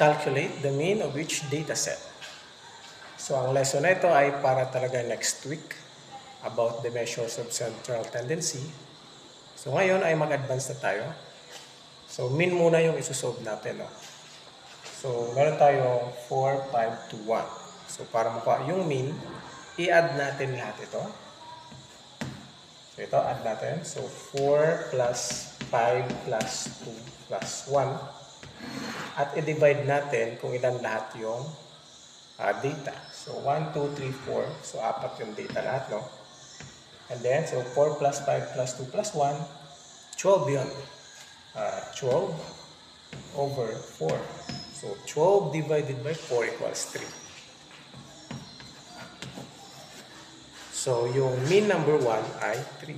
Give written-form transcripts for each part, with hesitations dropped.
calculate the mean of each data set. So ang lesson na ito ay para talaga next week about the measures of central tendency. So ngayon ay mag-advance na tayo. So mean muna yung isusolve natin. No? So meron tayo 4, 5, 2, 1. So para makuha yung mean, i-add natin lahat ito. So ito, add natin. So 4 plus 5 plus 2 plus 1. At i-divide natin kung ilan lahat yung data. So 1, 2, 3, 4. So apat yung data lahat, no? And then, so 4 plus 5 plus 2 plus 1, 12 yun. 12 over 4. So 12 divided by 4 equals 3. So yung mean number 1 ay 3.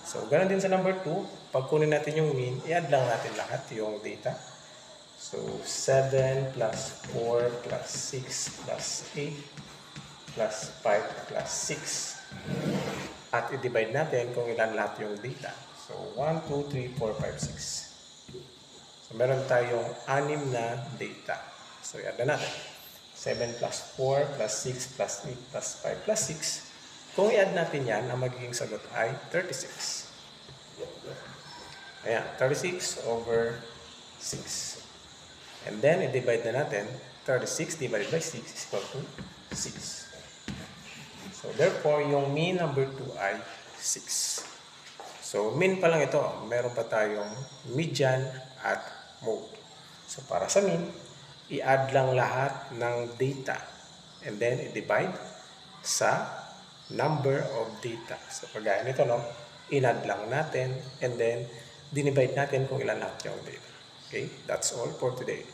So ganoon din sa number 2. Pag kunin natin yung mean, i-add lang natin lahat yung data. So 7 plus 4 plus 6 plus 8 plus 5 plus 6. At i-divide natin kung ilan lahat yung data. So 1, 2, 3, 4, 5, 6. So meron tayong 6 na data. So i-add na natin. 7 plus 4 plus 6 plus 8 plus 5 plus 6. Kung i-add natin yan, ang magiging sagot ay 36. Ayan, 36 over 6. And then, i-divide na natin. 36 divided by 6 is equal to 6. So, therefore, yung mean number 2 ay 6. So, mean pa lang ito. Meron pa tayong median at mode. So, para sa mean, i-add lang lahat ng data. And then, i-divide sa number of data. So, kagaya nito, no? In-add lang natin. And then, dinivide natin kung ilan lahat yung data. Okay? That's all for today.